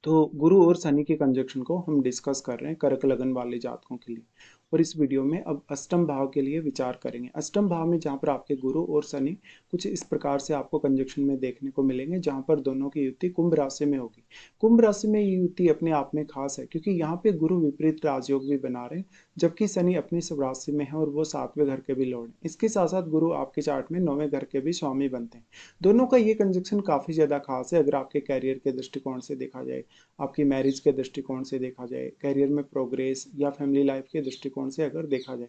तो गुरु और शनि के कंजक्शन को हम डिस्कस कर रहे हैं कर्क लगन वाले जातकों के लिए। और इस वीडियो में अब अष्टम भाव के लिए विचार करेंगे। अष्टम भाव में जहाँ पर आपके गुरु और शनि कुछ इस प्रकार से आपको कंजक्शन में देखने को मिलेंगे, जहाँ पर दोनों की युति कुंभ राशि में होगी। कुंभ राशि में ये युति अपने आप में खास है, क्योंकि यहाँ पे गुरु विपरीत राजयोग भी बना रहे हैं, जबकि शनि अपनी स्वराशि में है और वो सातवें घर के भी लॉर्ड हैं। इसके साथ साथ गुरु आपके चार्ट में नौवें घर के भी स्वामी बनते हैं। दोनों का ये कंजक्शन काफी ज्यादा खास है अगर आपके कैरियर के दृष्टिकोण से देखा जाए, आपकी मैरिज के दृष्टिकोण से देखा जाए, करियर में प्रोग्रेस या फैमिली लाइफ के दृष्टिकोण से अगर देखा जाए।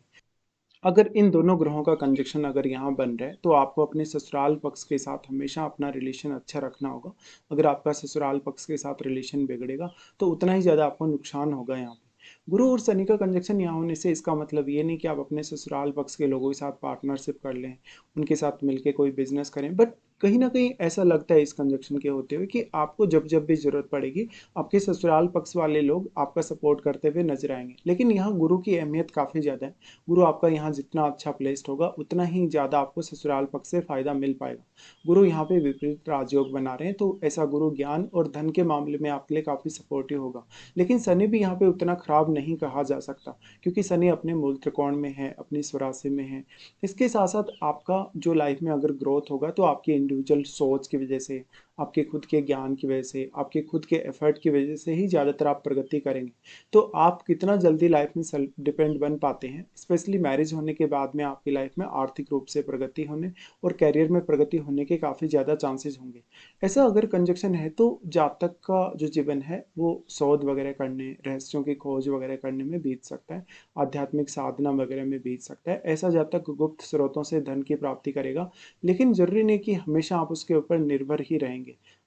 अगर इन दोनों ग्रहों का कंजक्शन अगर यहाँ बन रहा है तो आपको अपने ससुराल पक्ष के साथ हमेशा अपना रिलेशन अच्छा रखना होगा। अगर आपका ससुराल पक्ष के साथ रिलेशन बिगड़ेगा तो उतना ही ज़्यादा आपको नुकसान होगा यहाँ पे। गुरु और शनि का कंजक्शन यहाँ होने से इसका मतलब ये नहीं कि आप अपने ससुराल पक्ष के लोगों के साथ पार्टनरशिप कर लें, उनके साथ मिलकर कोई बिजनेस करें, बट कहीं ना कहीं ऐसा लगता है इस कंजक्शन के होते हुए कि आपको जब जब भी जरूरत पड़ेगी आपके ससुराल पक्ष वाले लोग आपका सपोर्ट करते हुए नजर आएंगे। लेकिन यहाँ गुरु की अहमियत काफ़ी ज़्यादा है। गुरु आपका यहाँ जितना अच्छा प्लेस्ड होगा उतना ही ज़्यादा आपको ससुराल पक्ष से फायदा मिल पाएगा। गुरु यहाँ पे विपरीत राजयोग बना रहे हैं, तो ऐसा गुरु ज्ञान और धन के मामले में आपके लिए काफ़ी सपोर्टिव होगा। लेकिन शनि भी यहाँ पे उतना खराब नहीं कहा जा सकता, क्योंकि शनि अपने मूल त्रिकोण में है, अपनी स्वराशि में है। इसके साथ साथ आपका जो लाइफ में अगर ग्रोथ होगा तो आपकी इंडिविजुअल सोच की वजह से, आपके खुद के ज्ञान की वजह से, आपके खुद के एफर्ट की वजह से ही ज़्यादातर आप प्रगति करेंगे। तो आप कितना जल्दी लाइफ में सेल्फ डिपेंड बन पाते हैं, स्पेशली मैरिज होने के बाद में आपकी लाइफ में आर्थिक रूप से प्रगति होने और करियर में प्रगति होने के काफ़ी ज़्यादा चांसेस होंगे। ऐसा अगर कंजक्शन है तो जातक का जो जीवन है वो शोध वगैरह करने, रहस्यों की खोज वगैरह करने में बीत सकता है, आध्यात्मिक साधना वगैरह में बीत सकता है। ऐसा जातक गुप्त स्रोतों से धन की प्राप्ति करेगा, लेकिन जरूरी नहीं कि हमेशा आप उसके ऊपर निर्भर ही रहेंगे।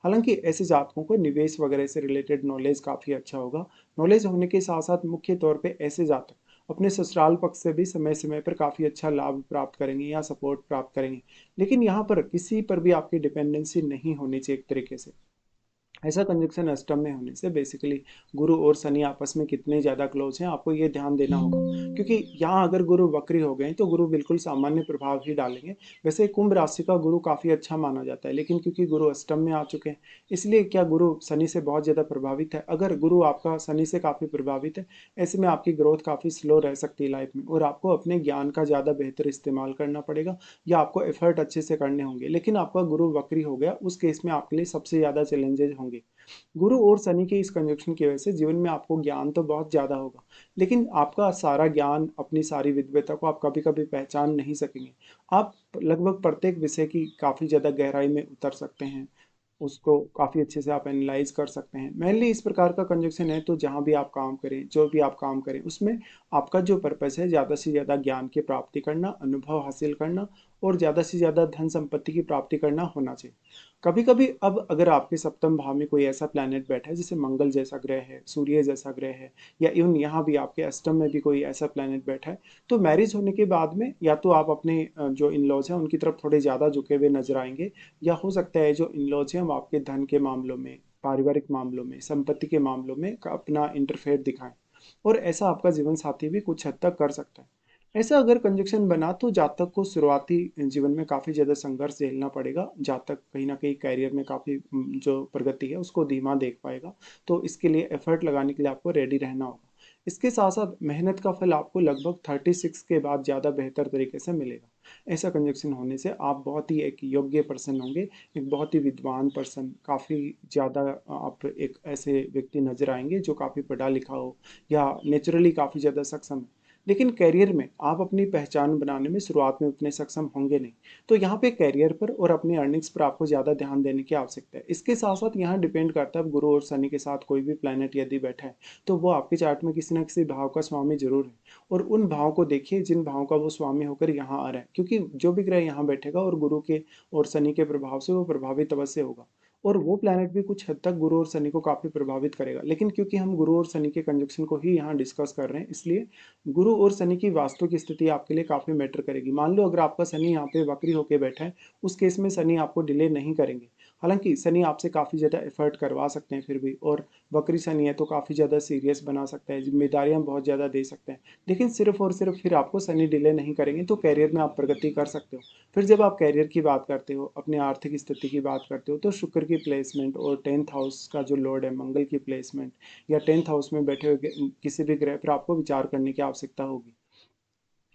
हालांकि ऐसे जातकों को निवेश वगैरह से रिलेटेड नॉलेज काफ़ी अच्छा होगा। नॉलेज होने के साथ साथ मुख्य तौर पे ऐसे जातक अपने ससुराल पक्ष से भी समय समय पर काफ़ी अच्छा लाभ प्राप्त करेंगे या सपोर्ट प्राप्त करेंगे। लेकिन यहाँ पर किसी पर भी आपकी डिपेंडेंसी नहीं होनी चाहिए एक तरीके से। ऐसा कंजक्शन अष्टम में होने से बेसिकली गुरु और शनि आपस में कितने ज़्यादा क्लोज हैं आपको ये ध्यान देना होगा, क्योंकि यहाँ अगर गुरु वक्री हो गए तो गुरु बिल्कुल सामान्य प्रभाव ही डालेंगे। वैसे कुंभ राशि का गुरु काफ़ी अच्छा माना जाता है, लेकिन क्योंकि गुरु अष्टम में आ चुके हैं इसलिए क्या गुरु शनि से बहुत ज़्यादा प्रभावित है। अगर गुरु आपका शनि से काफ़ी प्रभावित है, ऐसे में आपकी ग्रोथ काफ़ी स्लो रह सकती है लाइफ में, और आपको अपने ज्ञान का ज़्यादा बेहतर इस्तेमाल करना पड़ेगा या आपको एफर्ट अच्छे से करने होंगे। लेकिन आपका गुरु वक्री हो गया उस केस में आपके लिए सबसे ज़्यादा चैलेंजेस होंगे। गुरु और शनि के इस कंजक्शन की वजह से जीवन में आपको ज्ञान तो बहुत ज़्यादा होगा, लेकिन आपका सारा ज्ञान, अपनी सारी विद्वता को आप कभी कभी पहचान नहीं सकेंगे। आप लगभग प्रत्येक विषय की काफ़ी ज़्यादा गहराई में उतर सकते हैं, उसको काफ़ी अच्छे से आप एनालाइज कर सकते हैं। मेनली इस प्रकार का कंजक्शन है तो जहाँ भी आप काम करें, जो भी आप काम करें, उसमें आपका जो पर्पस है ज़्यादा से ज़्यादा ज्ञान की प्राप्ति करना, अनुभव हासिल करना और ज़्यादा से ज़्यादा धन संपत्ति की प्राप्ति करना होना चाहिए। कभी कभी अब अगर आपके सप्तम भाव में कोई ऐसा प्लैनेट बैठा है जैसे मंगल जैसा ग्रह है, सूर्य जैसा ग्रह है, या इवन यहाँ भी आपके अष्टम में भी कोई ऐसा प्लैनेट बैठा है, तो मैरिज होने के बाद में या तो आप अपने जो इन लॉज हैं उनकी तरफ थोड़े ज़्यादा झुके हुए नजर आएंगे, या हो सकता है जो इन लॉज हैं वो आपके धन के मामलों में, पारिवारिक मामलों में, संपत्ति के मामलों में अपना इंटरफेयर दिखाएं। और ऐसा आपका जीवन साथी भी कुछ हद तक कर सकता है। ऐसा अगर कंजक्शन बना तो जातक को शुरुआती जीवन में काफ़ी ज़्यादा संघर्ष झेलना पड़ेगा। जातक कहीं ना कहीं कैरियर में काफ़ी जो प्रगति है उसको धीमा देख पाएगा। तो इसके लिए एफर्ट लगाने के लिए आपको रेडी रहना होगा। इसके साथ साथ मेहनत का फल आपको लगभग 36 के बाद ज़्यादा बेहतर तरीके से मिलेगा। ऐसा कंजक्शन होने से आप बहुत ही एक योग्य पर्सन होंगे, एक बहुत ही विद्वान पर्सन, काफ़ी ज़्यादा आप एक ऐसे व्यक्ति नजर आएंगे जो काफ़ी पढ़ा लिखा हो या नेचुरली काफ़ी ज़्यादा सक्षम है। लेकिन करियर में आप अपनी पहचान बनाने में शुरुआत में उतने सक्षम होंगे नहीं। तो यहाँ पे करियर पर और अपनी अर्निंग्स पर आपको ज़्यादा ध्यान देने की आवश्यकता है। इसके साथ साथ यहाँ डिपेंड करता है, गुरु और शनि के साथ कोई भी प्लैनेट यदि बैठा है तो वो आपके चार्ट में किसी न किसी भाव का स्वामी जरूर है। और उन भाव को देखिए जिन भाव का वो स्वामी होकर यहाँ आ रहा है, क्योंकि जो भी ग्रह यहाँ बैठेगा और गुरु के और शनि के प्रभाव से वो प्रभावित अवश्य होगा। और वो प्लैनेट भी कुछ हद तक गुरु और शनि को काफ़ी प्रभावित करेगा। लेकिन क्योंकि हम गुरु और शनि के कंजक्शन को ही यहाँ डिस्कस कर रहे हैं, इसलिए गुरु और शनि की वास्तु की स्थिति आपके लिए काफ़ी मैटर करेगी। मान लो अगर आपका शनि यहाँ पे वक्री होकर बैठा है, उस केस में शनि आपको डिले नहीं करेंगे। हालांकि शनि आपसे काफ़ी ज़्यादा एफर्ट करवा सकते हैं फिर भी, और वक्री शनि है तो काफ़ी ज़्यादा सीरियस बना सकता है, जिम्मेदारियां बहुत ज़्यादा दे सकते हैं। लेकिन सिर्फ और सिर्फ फिर आपको शनि डिले नहीं करेंगे तो कैरियर में आप प्रगति कर सकते हो। फिर जब आप कैरियर की बात करते हो, अपने आर्थिक स्थिति की बात करते हो, तो शुक्र की प्लेसमेंट और 10th हाउस का जो लॉर्ड है मंगल की प्लेसमेंट, या 10th हाउस में बैठे हुए किसी भी ग्रह पर आपको विचार करने की आवश्यकता होगी।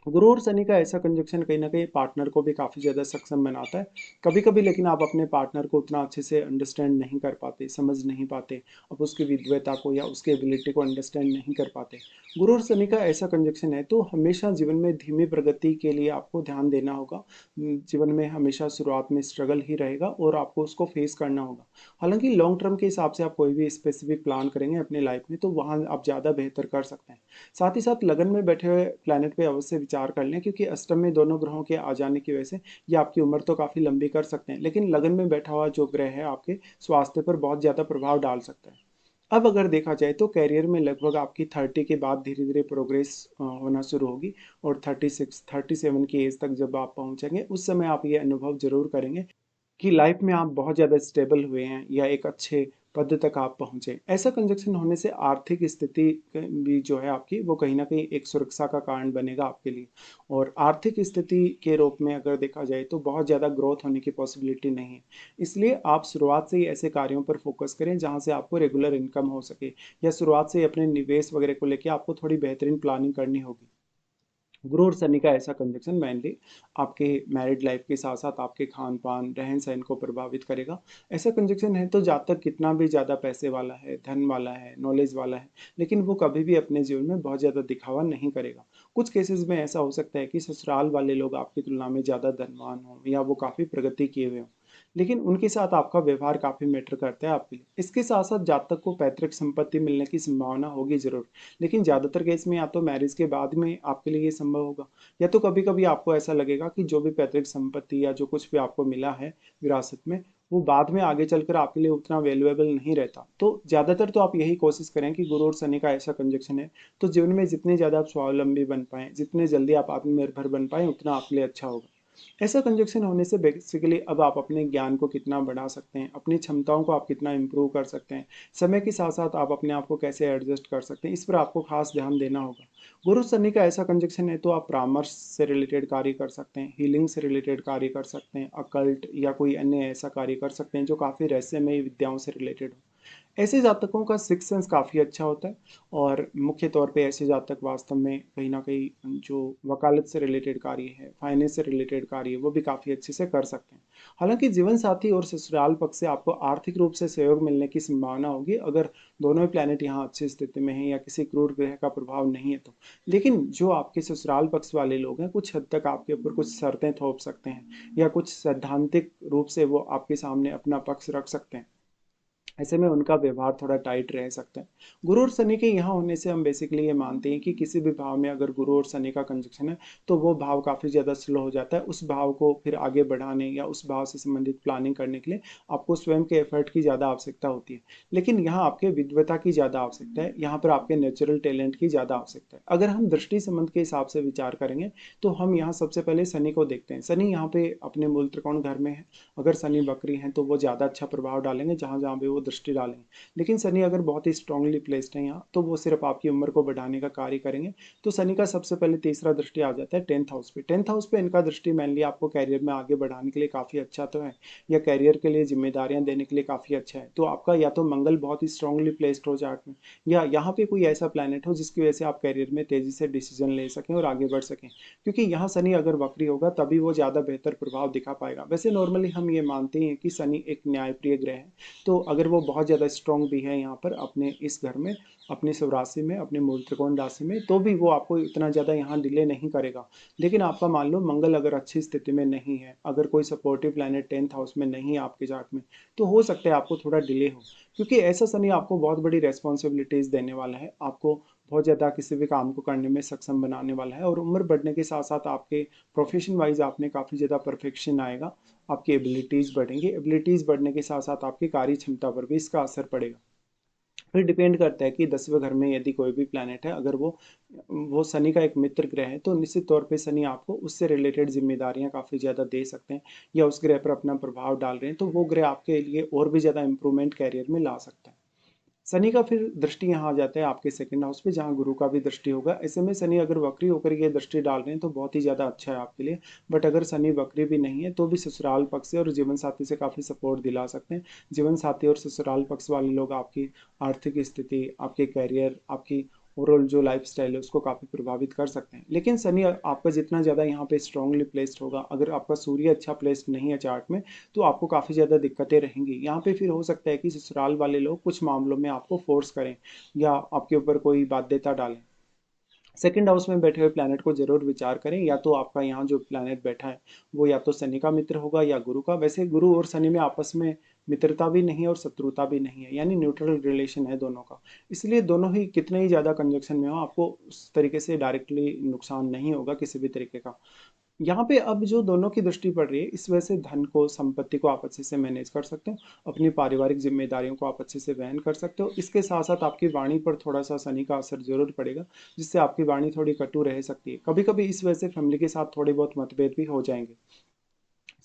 गुरु और शनि का ऐसा कंजक्शन कहीं ना कहीं पार्टनर को भी काफ़ी ज़्यादा सक्षम बनाता है कभी कभी, लेकिन आप अपने पार्टनर को उतना अच्छे से अंडरस्टैंड नहीं कर पाते, समझ नहीं पाते, आप उसकी विद्वता को या उसकी एबिलिटी को अंडरस्टैंड नहीं कर पाते। गुरु और शनि का ऐसा कंजक्शन है तो हमेशा जीवन में धीमी प्रगति के लिए आपको ध्यान देना होगा। जीवन में हमेशा शुरुआत में स्ट्रगल ही रहेगा और आपको उसको फेस करना होगा। हालांकि लॉन्ग टर्म के हिसाब से आप कोई भी स्पेसिफिक प्लान करेंगे अपनी लाइफ में तो वहाँ आप ज़्यादा बेहतर कर सकते हैं। साथ ही साथ लगन में बैठे हुए प्लैनेट पे अवश्य विचार कर लें, क्योंकि अष्टम में दोनों ग्रहों के आ जाने की वजह से ये आपकी उम्र तो काफ़ी लंबी कर सकते हैं, लेकिन लगन में बैठा हुआ जो ग्रह है आपके स्वास्थ्य पर बहुत ज़्यादा प्रभाव डाल सकता है। अब अगर देखा जाए तो कैरियर में लगभग आपकी 30 के बाद धीरे धीरे प्रोग्रेस होना शुरू होगी, और 36 37 की एज तक जब आप पहुंचेंगे उस समय आप ये अनुभव जरूर करेंगे कि लाइफ में आप बहुत ज़्यादा स्टेबल हुए हैं या एक अच्छे पद तक आप पहुंचे। ऐसा कंजक्शन होने से आर्थिक स्थिति भी जो है आपकी वो कहीं ना कहीं एक सुरक्षा का कारण बनेगा आपके लिए। और आर्थिक स्थिति के रूप में अगर देखा जाए तो बहुत ज़्यादा ग्रोथ होने की पॉसिबिलिटी नहीं है। इसलिए आप शुरुआत से ही ऐसे कार्यों पर फोकस करें जहां से आपको रेगुलर इनकम हो सके, या शुरुआत से ही अपने निवेश वगैरह को लेकर आपको थोड़ी बेहतरीन प्लानिंग करनी होगी। गुरु और शनि का ऐसा कंजक्शन मेनली आपके मैरिड लाइफ के साथ साथ आपके खान पान रहन सहन को प्रभावित करेगा। ऐसा कंजक्शन है तो जातक कितना भी ज़्यादा पैसे वाला है, धन वाला है, नॉलेज वाला है, लेकिन वो कभी भी अपने जीवन में बहुत ज़्यादा दिखावा नहीं करेगा। कुछ केसेस में ऐसा हो सकता है कि ससुराल वाले लोग आपकी तुलना में ज़्यादा धनवान हों या वो काफ़ी प्रगति किए हुए हों, लेकिन उनके साथ आपका व्यवहार काफ़ी मैटर करता है आपके लिए। इसके साथ साथ जातक को पैतृक संपत्ति मिलने की संभावना होगी जरूर, लेकिन ज़्यादातर केस में या तो मैरिज के बाद में आपके लिए ये संभव होगा, या तो कभी कभी आपको ऐसा लगेगा कि जो भी पैतृक संपत्ति या जो कुछ भी आपको मिला है विरासत में, वो बाद में आगे चलकर आपके लिए उतना वैल्यूएबल नहीं रहता। तो ज़्यादातर तो आप यही कोशिश करें कि गुरु और शनि का ऐसा कंजक्शन है तो जीवन में जितने ज़्यादा आप स्वावलंबी बन पाएं, जितने जल्दी आप आत्मनिर्भर बन पाएं, उतना आपके लिए अच्छा होगा। ऐसा कंजक्शन होने से बेसिकली अब आप अपने ज्ञान को कितना बढ़ा सकते हैं, अपनी क्षमताओं को आप कितना इम्प्रूव कर सकते हैं, समय के साथ साथ आप अपने आप को कैसे एडजस्ट कर सकते हैं, इस पर आपको खास ध्यान देना होगा। गुरु शनि का ऐसा कंजक्शन है तो आप परामर्श से रिलेटेड कार्य कर सकते हैं, हीलिंग से रिलेटेड कार्य कर सकते हैं, अकल्ट या कोई अन्य ऐसा कार्य कर सकते हैं जो काफ़ी रहस्यमयी विद्याओं से रिलेटेड हो। ऐसे जातकों का सिक्स सेंस काफ़ी अच्छा होता है, और मुख्य तौर पे ऐसे जातक वास्तव में कहीं ना कहीं जो वकालत से रिलेटेड कार्य है, फाइनेंस से रिलेटेड कार्य है, वो भी काफ़ी अच्छे से कर सकते हैं। हालांकि जीवन साथी और ससुराल पक्ष से आपको आर्थिक रूप से सहयोग मिलने की संभावना होगी अगर दोनों ही प्लैनेट यहाँ अच्छी स्थिति में है या किसी क्रूर ग्रह का प्रभाव नहीं है तो। लेकिन जो आपके ससुराल पक्ष वाले लोग हैं कुछ हद तक आपके ऊपर कुछ शर्तें थोप सकते हैं, या कुछ सैद्धांतिक रूप से वो आपके सामने अपना पक्ष रख सकते हैं। ऐसे में उनका व्यवहार थोड़ा टाइट रह सकता है। गुरु और शनि के यहाँ होने से हम बेसिकली ये मानते हैं कि किसी भी भाव में अगर गुरु और शनि का कंजक्शन है तो वो भाव काफ़ी ज़्यादा स्लो हो जाता है। उस भाव को फिर आगे बढ़ाने या उस भाव से संबंधित प्लानिंग करने के लिए आपको स्वयं के एफर्ट की ज़्यादा आवश्यकता होती है। लेकिन यहाँ आपके विद्वता की ज़्यादा आवश्यकता है, यहाँ पर आपके नेचुरल टैलेंट की ज़्यादा आवश्यकता है। अगर हम दृष्टि संबंध के हिसाब से विचार करेंगे तो हम यहाँ सबसे पहले शनि को देखते हैं। शनि यहाँ पे अपने मूल त्रिकोण घर में है। अगर शनि वक्री हैं तो वो ज़्यादा अच्छा प्रभाव डालेंगे जहाँ जहाँ पे वो दृष्टि डालेंगे। लेकिन शनि अगर बहुत ही स्ट्रांगली प्लेस्ड है यहाँ तो वो सिर्फ आपकी उम्र को बढ़ाने का कार्य करेंगे। तो शनि का सबसे पहले तीसरा दृष्टि आ जाता है 10th हाउस पे। 10th हाउस पे इनका दृष्टि मेनली आपको कैरियर में आगे बढ़ाने के लिए काफ़ी अच्छा तो है, या कैरियर के लिए जिम्मेदारियां देने के लिए काफ़ी अच्छा है। तो आपका या तो मंगल बहुत ही स्ट्रांगली प्लेस्ड हो चार्ट में, या यहाँ पे कोई ऐसा प्लैनेट हो जिसकी वजह से आप कैरियर में तेजी से डिसीजन ले सकें और आगे बढ़ सकें। क्योंकि यहाँ शनि अगर वक्री होगा तभी वो ज़्यादा बेहतर प्रभाव दिखा पाएगा। वैसे नॉर्मली हम ये मानते हैं कि शनि एक न्यायप्रिय ग्रह है, तो अगर वो बहुत ज़्यादा स्ट्रॉन्ग भी है यहाँ पर अपने इस घर में, अपने स्वराशि में, अपने मूल त्रिकोण राशि में, तो भी वो आपको इतना ज़्यादा यहाँ डिले नहीं करेगा। लेकिन आपका मान लो मंगल अगर अच्छी स्थिति में नहीं है, अगर कोई सपोर्टिव प्लैनेट 10th हाउस में नहीं है आपके चार्ट में, तो हो सकता है आपको थोड़ा डिले हो। क्योंकि ऐसा शनि आपको बहुत बड़ी रेस्पॉन्सिबिलिटीज़ देने वाला है, आपको बहुत ज़्यादा किसी भी काम को करने में सक्षम बनाने वाला है, और उम्र बढ़ने के साथ साथ आपके प्रोफेशन वाइज आप में काफ़ी ज़्यादा परफेक्शन आएगा, आपकी एबिलिटीज़ बढ़ेंगी। एबिलिटीज़ बढ़ने के साथ साथ आपकी कार्य क्षमता पर भी इसका असर पड़ेगा। फिर डिपेंड करता है कि 10वें घर में यदि कोई भी प्लैनेट है, अगर वो शनि का एक मित्र ग्रह है, तो निश्चित तौर पे शनि आपको उससे रिलेटेड जिम्मेदारियां काफ़ी ज़्यादा दे सकते हैं, या उस ग्रह पर अपना प्रभाव डाल रहे हैं, तो वो ग्रह आपके लिए और भी ज़्यादा इंप्रूवमेंट कैरियर में ला सकता है। शनि का फिर दृष्टि यहाँ आ जाता है आपके सेकंड हाउस पे, जहाँ गुरु का भी दृष्टि होगा। ऐसे में शनि अगर वक्री होकर ये दृष्टि डाल रहे हैं तो बहुत ही ज़्यादा अच्छा है आपके लिए। बट अगर शनि वक्री भी नहीं है तो भी ससुराल पक्ष से और जीवन साथी से काफ़ी सपोर्ट दिला सकते हैं। जीवन साथी और ससुराल पक्ष वाले लोग आपकी आर्थिक स्थिति, आपके कैरियर, आपकी ओवरऑल जो लाइफ स्टाइल है उसको काफ़ी प्रभावित कर सकते हैं। लेकिन शनि आपका जितना ज़्यादा यहाँ पे स्ट्रांगली प्लेस्ड होगा, अगर आपका सूर्य अच्छा प्लेस्ड नहीं है चार्ट में, तो आपको काफ़ी ज़्यादा दिक्कतें रहेंगी। यहाँ पे फिर हो सकता है कि ससुराल वाले लोग कुछ मामलों में आपको फोर्स करें या आपके ऊपर कोई बाध्यता डालें। सेकंड हाउस में बैठे हुए प्लैनेट को जरूर विचार करें, या तो आपका यहाँ जो प्लैनेट बैठा है वो या तो शनि का मित्र होगा या गुरु का। वैसे गुरु और शनि में आपस में मित्रता भी नहीं है और शत्रुता भी नहीं है, यानी न्यूट्रल रिलेशन है दोनों का। इसलिए दोनों ही कितने ही ज़्यादा कंजक्शन में हो, आपको उस तरीके से डायरेक्टली नुकसान नहीं होगा किसी भी तरीके का। यहाँ पे अब जो दोनों की दृष्टि पड़ रही है, इस वजह से धन को, संपत्ति को आप अच्छे से मैनेज कर सकते हो, अपनी पारिवारिक जिम्मेदारियों को आप अच्छे से वहन कर सकते हो। इसके साथ साथ आपकी वाणी पर थोड़ा सा शनि का असर जरूर पड़ेगा, जिससे आपकी वाणी थोड़ी कटु रह सकती है। कभी कभी इस वजह से फैमिली के साथ थोड़े बहुत मतभेद भी हो जाएंगे।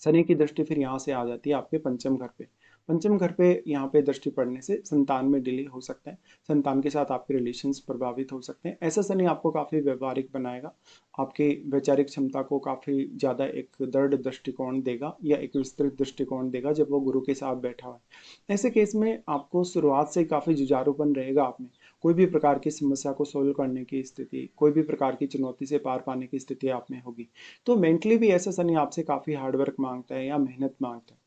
शनि की दृष्टि फिर यहाँ से आ जाती है आपके पंचम घर पे। पंचम घर पे यहाँ पे दृष्टि पड़ने से संतान में डिले हो सकता है, संतान के साथ आपके रिलेशंस प्रभावित हो सकते हैं। ऐसा शनि आपको काफ़ी व्यवहारिक बनाएगा, आपकी वैचारिक क्षमता को काफ़ी ज़्यादा एक दृढ़ दृष्टिकोण देगा या एक विस्तृत दृष्टिकोण देगा जब वो गुरु के साथ बैठा हुआ है। ऐसे केस में आपको शुरुआत से काफ़ी जुझारूपन रहेगा आप में। कोई भी प्रकार की समस्या को सोल्व करने की स्थिति, कोई भी प्रकार की चुनौती से पार पाने की स्थिति आप में होगी। तो मेंटली भी ऐसा शनि आपसे काफ़ी हार्डवर्क मांगता है या मेहनत मांगता है।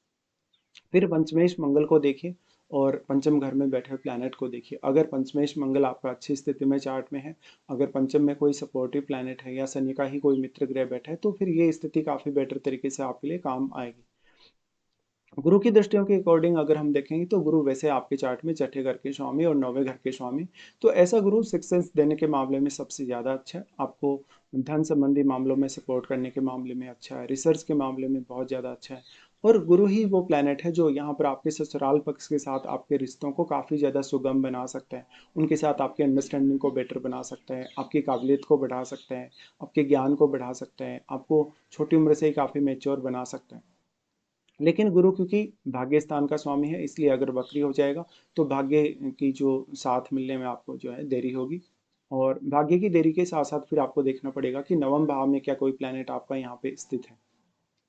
फिर पंचमेश मंगल को देखिए और पंचम घर में बैठे हुए प्लैनेट को देखिए। अगर पंचमेश मंगल आपका अच्छी स्थिति में चार्ट में है, अगर पंचम में कोई सपोर्टिव प्लैनेट है या शनि का ही कोई मित्र ग्रह बैठा है, तो फिर ये स्थिति काफ़ी बेटर तरीके से आपके लिए काम आएगी। गुरु की दृष्टियों के अकॉर्डिंग अगर हम देखेंगे तो गुरु वैसे आपके चार्ट में छठे घर के स्वामी और नौवें घर के स्वामी, तो ऐसा गुरु सक्सेस देने के मामले में सबसे ज़्यादा अच्छा है। आपको धन संबंधी मामलों में सपोर्ट करने के मामले में अच्छा है, रिसर्च के मामले में बहुत ज़्यादा अच्छा है। और गुरु ही वो प्लैनेट है जो यहाँ पर आपके ससुराल पक्ष के साथ आपके रिश्तों को काफ़ी ज़्यादा सुगम बना सकता है, उनके साथ आपके अंडरस्टैंडिंग को बेटर बना सकता है, आपकी काबिलियत को बढ़ा सकता है, आपके ज्ञान को बढ़ा सकता है, आपको छोटी उम्र से ही काफ़ी मेच्योर बना सकता है। लेकिन गुरु क्योंकि भाग्य स्थान का स्वामी है, इसलिए अगर वक्री हो जाएगा तो भाग्य की जो साथ मिलने में आपको जो है देरी होगी। और भाग्य की देरी के साथ साथ फिर आपको देखना पड़ेगा कि नवम भाव में क्या कोई प्लेनेट आपका यहाँ पे स्थित है।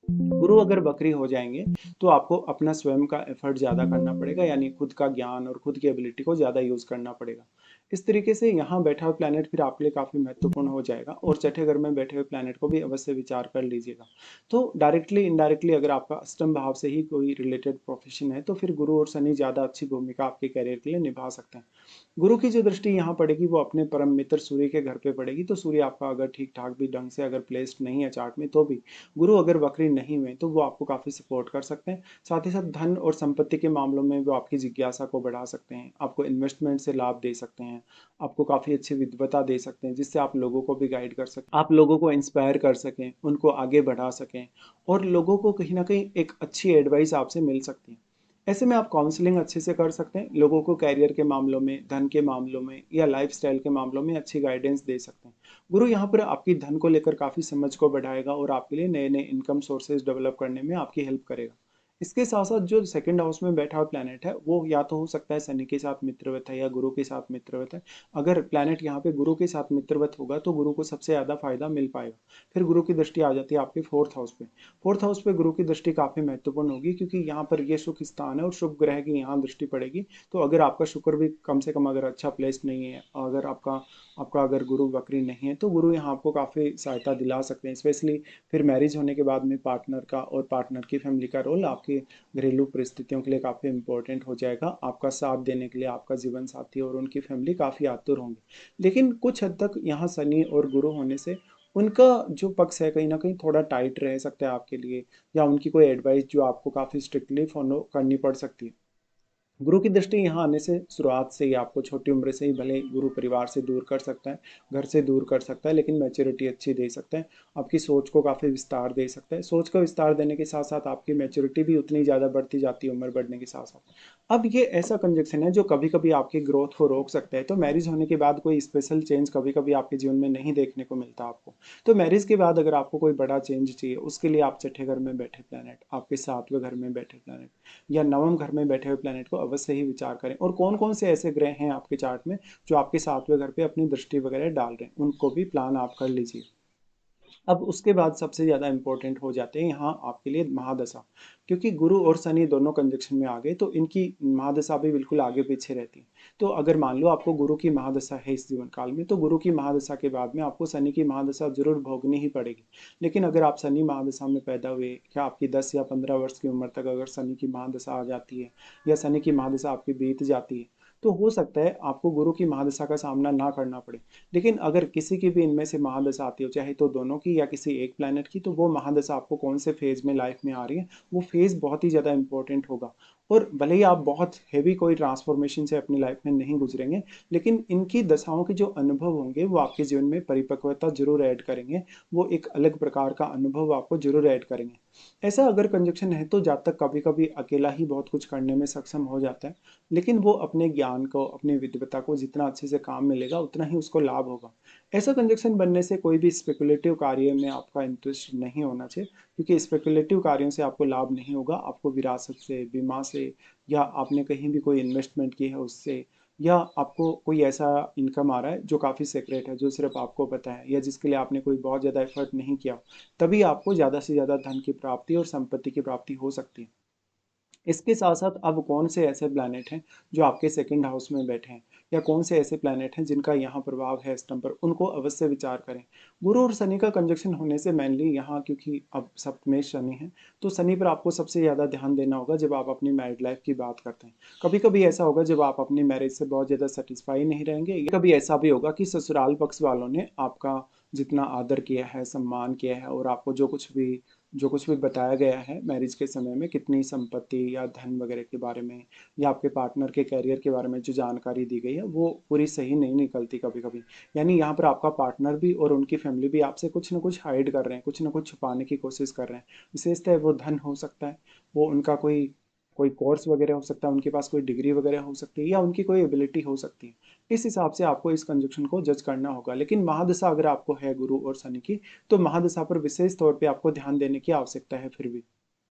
गुरु अगर वक्री हो जाएंगे तो आपको अपना स्वयं का एफर्ट ज़्यादा करना पड़ेगा, यानी खुद का ज्ञान और खुद की एबिलिटी को ज़्यादा यूज़ करना पड़ेगा। इस तरीके से यहाँ बैठा हुआ प्लैनेट फिर आपके लिए काफ़ी महत्वपूर्ण हो जाएगा, और छठे घर में बैठे हुए प्लैनेट को भी अवश्य विचार कर लीजिएगा। तो डायरेक्टली इनडायरेक्टली अगर आपका अष्टम भाव से ही कोई रिलेटेड प्रोफेशन है, तो फिर गुरु और शनि ज़्यादा अच्छी भूमिका आपके करियर के लिए निभा सकते हैं। गुरु की जो दृष्टि यहाँ पड़ेगी वो अपने परम मित्र सूर्य के घर पे पड़ेगी, तो सूर्य आपका अगर ठीक ठाक भी ढंग से अगर प्लेस्ड नहीं है चार्ट में, तो भी गुरु अगर वक्री नहीं हुए तो वो आपको काफ़ी सपोर्ट कर सकते हैं। साथ ही साथ धन और संपत्ति के मामलों में वो आपकी जिज्ञासा को बढ़ा सकते हैं, आपको इन्वेस्टमेंट से लाभ दे सकते हैं, आपको काफ़ी अच्छी विद्वता दे सकते हैं, जिससे आप लोगों को भी गाइड कर सकें, आप लोगों को इंस्पायर कर सकें, उनको आगे बढ़ा सकें, और लोगों को कहीं ना कहीं एक अच्छी एडवाइस आपसे मिल सकती है। ऐसे में आप काउंसलिंग अच्छे से कर सकते हैं, लोगों को कैरियर के मामलों में, धन के मामलों में या लाइफस्टाइल के मामलों में अच्छी गाइडेंस दे सकते हैं। गुरु यहाँ पर आपकी धन को लेकर काफ़ी समझ को बढ़ाएगा और आपके लिए नए नए इनकम सोर्सेज डेवलप करने में आपकी हेल्प करेगा। इसके साथ साथ जो सेकंड हाउस में बैठा हुआ प्लैनेट है वो या तो हो सकता है शनि के साथ मित्रवत है या गुरु के साथ मित्रवत है। अगर प्लैनेट यहाँ पे गुरु के साथ मित्रवत होगा तो गुरु को सबसे ज़्यादा फायदा मिल पाएगा। फिर गुरु की दृष्टि आ जाती है आपके फोर्थ हाउस पे। फोर्थ हाउस पे गुरु की दृष्टि काफ़ी महत्वपूर्ण होगी, क्योंकि यहाँ पर ये शुभ स्थान है और शुभ ग्रह की यहाँ दृष्टि पड़ेगी। तो अगर आपका शुक्र भी कम से कम अगर अच्छा प्लेस्ड नहीं है, अगर आपका आपका अगर गुरु वक्री नहीं है, तो गुरु यहाँ आपको काफ़ी सहायता दिला सकते हैं। स्पेशली फिर मैरिज होने के बाद में पार्टनर का और पार्टनर की फैमिली का रोल आपकी घरेलू परिस्थितियों के लिए काफ़ी इंपॉर्टेंट हो जाएगा। आपका साथ देने के लिए आपका जीवन साथी और उनकी फैमिली काफ़ी आतुर होंगे। लेकिन कुछ हद तक यहाँ शनि और गुरु होने से उनका जो पक्ष है कहीं ना कहीं थोड़ा टाइट रह सकता है आपके लिए, या उनकी कोई एडवाइस जो आपको काफ़ी स्ट्रिक्टली फॉलो करनी पड़ सकती है। गुरु की दृष्टि यहाँ आने से शुरुआत से ही आपको छोटी उम्र से ही भले गुरु परिवार से दूर कर सकता है, घर से दूर कर सकता है, लेकिन मैच्योरिटी अच्छी दे सकता है, आपकी सोच को काफ़ी विस्तार दे सकता है। सोच को विस्तार देने के साथ साथ आपकी मैच्योरिटी भी उतनी ज़्यादा बढ़ती जाती है उम्र बढ़ने के साथ साथ। अब ये ऐसा कंजक्शन है जो कभी कभी आपकी ग्रोथ को रोक सकता है। तो मैरिज होने के बाद कोई स्पेशल चेंज कभी कभी आपके जीवन में नहीं देखने को मिलता आपको। तो मैरिज के बाद अगर आपको कोई बड़ा चेंज चाहिए, उसके लिए आप छठे घर में बैठे प्लैनेट, आपके सातवें घर में बैठे प्लैनेट या नवम घर में बैठे हुए प्लैनेट को अवश्य ही विचार करें। और कौन कौन से ऐसे ग्रह हैं आपके चार्ट में जो आपके सातवें घर पे अपनी दृष्टि वगैरह डाल रहे हैं, उनको भी प्लान आप कर लीजिए। अब उसके बाद सबसे ज़्यादा इंपॉर्टेंट हो जाते हैं यहाँ आपके लिए महादशा, क्योंकि गुरु और शनि दोनों कंजक्शन में आ गए तो इनकी महादशा भी बिल्कुल आगे पीछे रहती है। तो अगर मान लो आपको गुरु की महादशा है इस जीवन काल में, तो गुरु की महादशा के बाद में आपको शनि की महादशा जरूर भोगनी ही पड़ेगी। लेकिन अगर आप शनि महादशा में पैदा हुए, क्या आपकी 10 या 15 वर्ष की उम्र तक अगर शनि की महादशा आ जाती है या शनि की महादशा आपकी बीत जाती है, तो हो सकता है आपको गुरु की महादशा का सामना ना करना पड़े। लेकिन अगर किसी की भी इनमें से महादशा आती हो, चाहे तो दोनों की या किसी एक प्लैनेट की, तो वो महादशा आपको कौन से फेज में लाइफ में आ रही है, वो फेज बहुत ही ज़्यादा इंपॉर्टेंट होगा। और भले ही आप बहुत हैवी कोई ट्रांसफॉर्मेशन से अपनी लाइफ में नहीं गुजरेंगे, लेकिन इनकी दशाओं के जो अनुभव होंगे वो आपके जीवन में परिपक्वता जरूर ऐड करेंगे। वो एक अलग प्रकार का अनुभव आपको जरूर ऐड करेंगे। ऐसा अगर कंजक्शन है तो जातक कभी कभी अकेला ही बहुत कुछ करने में सक्षम हो जाता है, लेकिन वो अपने ज्ञान को, अपनी विद्वता को जितना अच्छे से काम मिलेगा उतना ही उसको लाभ होगा। ऐसा कंजक्शन बनने से कोई भी स्पेकुलेटिव कार्य में आपका इंटरेस्ट नहीं होना चाहिए, क्योंकि स्पेकुलेटिव कार्यों से आपको लाभ नहीं होगा। आपको विरासत से, बीमा से, या आपने कहीं भी कोई इन्वेस्टमेंट की है उससे, या आपको कोई ऐसा इनकम आ रहा है जो काफ़ी सीक्रेट है, जो सिर्फ आपको पता है, या जिसके लिए आपने कोई बहुत ज़्यादा एफर्ट नहीं किया, तभी आपको ज़्यादा से ज़्यादा धन की प्राप्ति और संपत्ति की प्राप्ति हो सकती है। इसके साथ साथ अब कौन से ऐसे प्लैनेट हैं जो आपके सेकंड हाउस में बैठे हैं, या कौन से ऐसे प्लैनेट हैं जिनका यहाँ प्रभाव है स्तंभ पर, उनको अवश्य विचार करें। गुरु और शनि का कंजक्शन होने से मेनली यहाँ, क्योंकि अब सप्तमें शनि है, तो शनि पर आपको सबसे ज़्यादा ध्यान देना होगा जब आप अपनी मैरिड लाइफ की बात करते हैं। कभी कभी ऐसा होगा जब आप अपनी मैरिज से बहुत ज़्यादा सेटिस्फाई नहीं रहेंगे, या कभी ऐसा भी होगा कि ससुराल पक्ष वालों ने आपका जितना आदर किया है, सम्मान किया है, और आपको जो कुछ भी बताया गया है मैरिज के समय में, कितनी संपत्ति या धन वगैरह के बारे में, या आपके पार्टनर के कैरियर के बारे में जो जानकारी दी गई है, वो पूरी सही नहीं निकलती कभी कभी। यानी यहाँ पर आपका पार्टनर भी और उनकी फैमिली भी आपसे कुछ ना कुछ हाइड कर रहे हैं, कुछ ना कुछ छुपाने की कोशिश कर रहे हैं। विशेषतः वो धन हो सकता है, वो उनका कोई कोई कोर्स वगैरह हो सकता है, उनके पास कोई डिग्री वगैरह हो सकती है, या उनकी कोई एबिलिटी हो सकती है। इस हिसाब से आपको इस कंजक्शन को जज करना होगा। लेकिन महादशा अगर आपको है गुरु और शनि की, तो महादशा पर विशेष तौर पे आपको ध्यान देने की आवश्यकता है फिर भी।